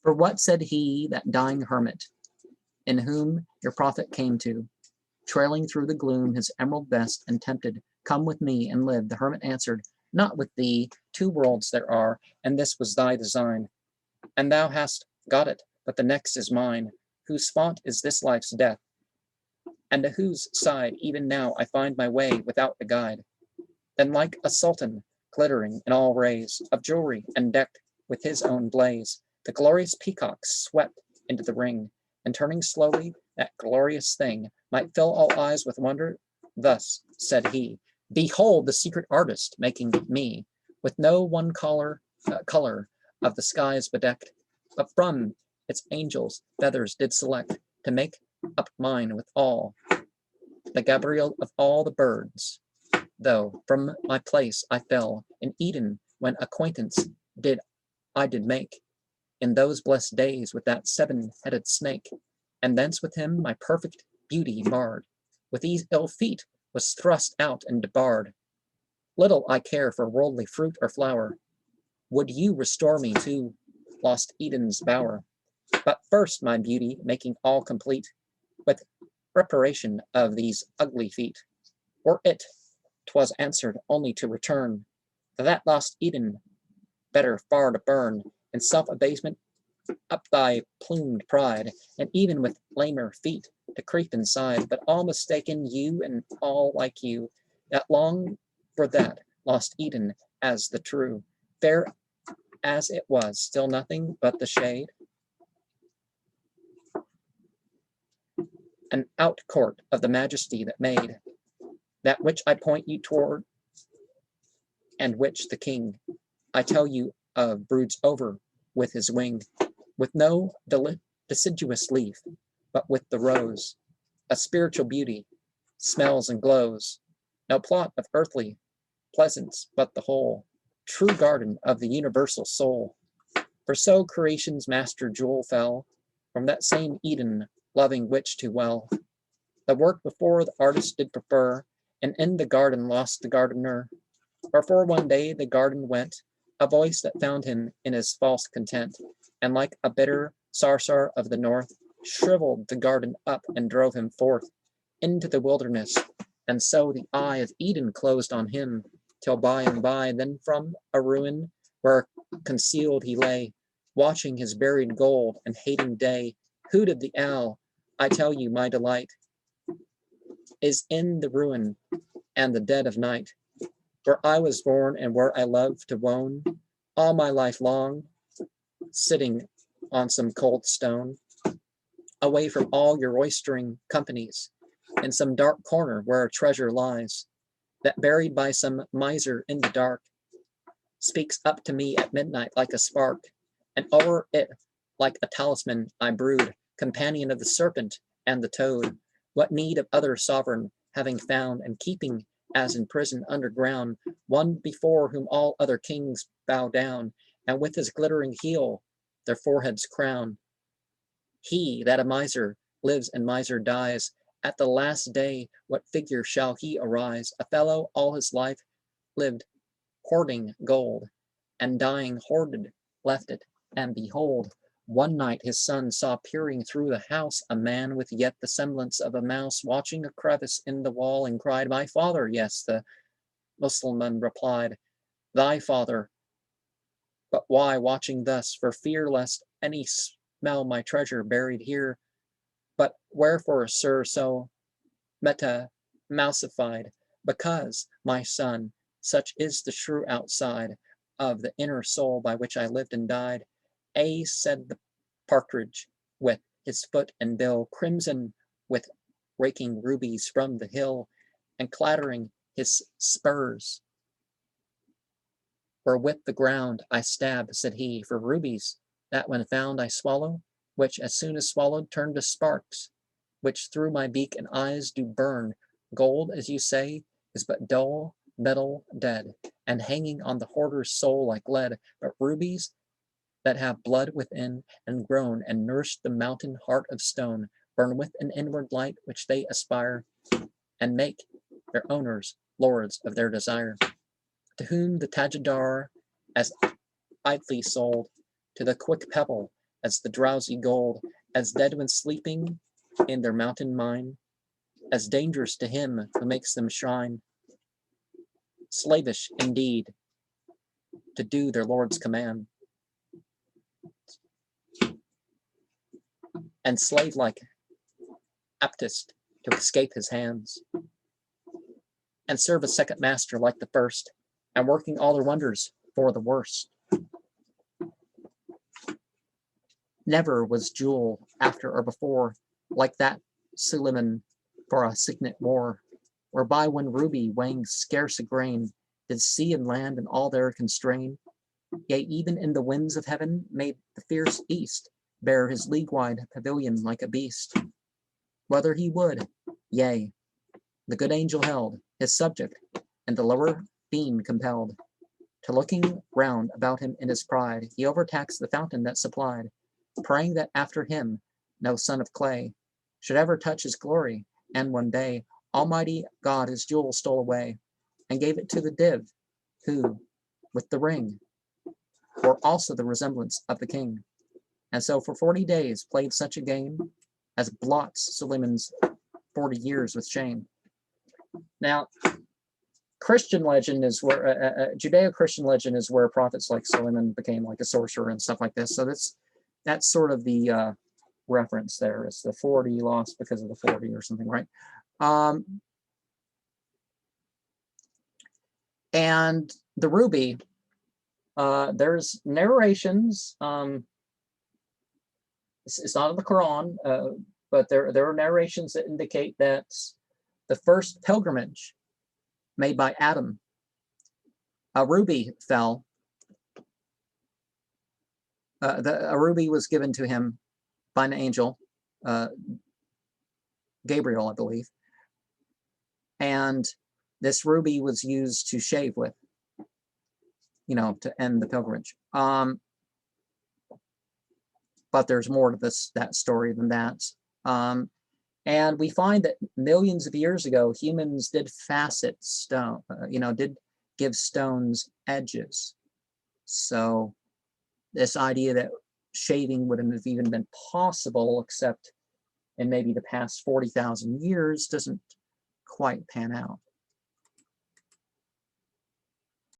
For what said he, that dying hermit, in whom your prophet came to, trailing through the gloom his emerald vest, and tempted, come with me and live? The hermit answered, not with thee, 2 worlds there are, and this was thy design. And thou hast got it, but the next is mine, whose font is this life's death, and to whose side even now I find my way without a guide. Then like a sultan, glittering in all rays of jewelry and decked with his own blaze, the glorious peacock swept into the ring, and turning slowly, that glorious thing might fill all eyes with wonder. Thus said he, behold the secret artist making me, with no one color of the skies bedecked, but from its angels' feathers did select to make up mine with all the Gabriel of all the birds. Though from my place I fell in Eden, when acquaintance did make in those blessed days with that 7-headed snake, and thence with him my perfect beauty marred, with these ill feet was thrust out and debarred. Little I care for worldly fruit or flower, would you restore me to lost Eden's bower. But first my beauty making all complete, with reparation of these ugly feet. Or it, 'twas answered only to return to that lost Eden, better far to burn in self-abasement up thy plumed pride, and even with lamer feet to creep inside, but all mistaken you and all like you, that long for that lost Eden as the true, fair as it was, still nothing but the shade, an outcourt of the majesty that made that which I point you toward, and which the king I tell you of broods over with his wing, with no deciduous leaf, but with the rose, a spiritual beauty, smells and glows, no plot of earthly pleasance, but the whole true garden of the universal soul. For so creation's master jewel fell from that same Eden, loving which too well the work before the artist did prefer, and in the garden lost the gardener. Wherefore one day the garden went a voice that found him in his false content, and like a bitter sarsar of the north, shriveled the garden up and drove him forth into the wilderness. And so the eye of Eden closed on him, till by and by, then from a ruin where concealed he lay, watching his buried gold and hating day, hooted the owl. I tell you, my delight is in the ruin and the dead of night, where I was born and where I love to wone all my life long, sitting on some cold stone, away from all your roistering companies, in some dark corner where a treasure lies, that buried by some miser in the dark, speaks up to me at midnight like a spark, and o'er it like a talisman I brood, companion of the serpent and the toad. What need of other sovereign, having found and keeping as in prison underground, one before whom all other kings bow down, and with his glittering heel their foreheads crown? He that a miser lives and miser dies, at the last day what figure shall he arise? A fellow all his life lived hoarding gold, and dying hoarded left it, and behold, one night his son saw peering through the house a man with yet the semblance of a mouse, watching a crevice in the wall, and cried, my father. Yes, the Mussulman replied, thy father. But why watching thus? For fear lest any smell my treasure buried here. But wherefore, sir, so mouseified? Because, my son, such is the true outside of the inner soul by which I lived and died. Said the partridge, with his foot and bill crimson with raking rubies from the hill, and clattering his spurs wherewith the ground I stab, said he, for rubies, that when found I swallow, which as soon as swallowed turn to sparks, which through my beak and eyes do burn. Gold, as you say, is but dull metal dead, and hanging on the hoarder's soul like lead, but rubies that have blood within, and grown and nourished the mountain heart of stone, burn with an inward light which they aspire, and make their owners lords of their desire. To whom the Tajidar as idly sold, to the quick pebble as the drowsy gold, as dead when sleeping in their mountain mine, as dangerous to him who makes them shine. Slavish indeed, to do their Lord's command, and slave-like, aptest to escape his hands, and serve a second master like the first, and working all their wonders for the worst. Never was jewel after or before like that Suleiman for a signet war, whereby when ruby weighing scarce a grain did sea and land and all there constrain, yea, even in the winds of heaven made the fierce east bear his league-wide pavilion like a beast. Whether he would, yea, the good angel held his subject, and the lower being compelled to looking round about him in his pride, he overtaxed the fountain that supplied, praying that after him no son of clay should ever touch his glory. And one day Almighty God his jewel stole away, and gave it to the div, who, with the ring, bore also the resemblance of the king. And so for 40 days played such a game as blots Suleiman's 40 years with shame. Now, Christian legend is where Judeo-Christian legend is where prophets like Suleiman became like a sorcerer and stuff like this. So that's sort of the reference there. It's the 40 lost because of the 40 or something, right? And the ruby, there's narrations. It's not in the Quran, but there are narrations that indicate that the first pilgrimage made by Adam, a ruby fell. A ruby was given to him by an angel, Gabriel, I believe. And this ruby was used to shave with, to end the pilgrimage. But there's more to that story than that. And we find that millions of years ago, humans did facet stone, did give stones edges. So this idea that shaving wouldn't have even been possible except in maybe the past 40,000 years doesn't quite pan out.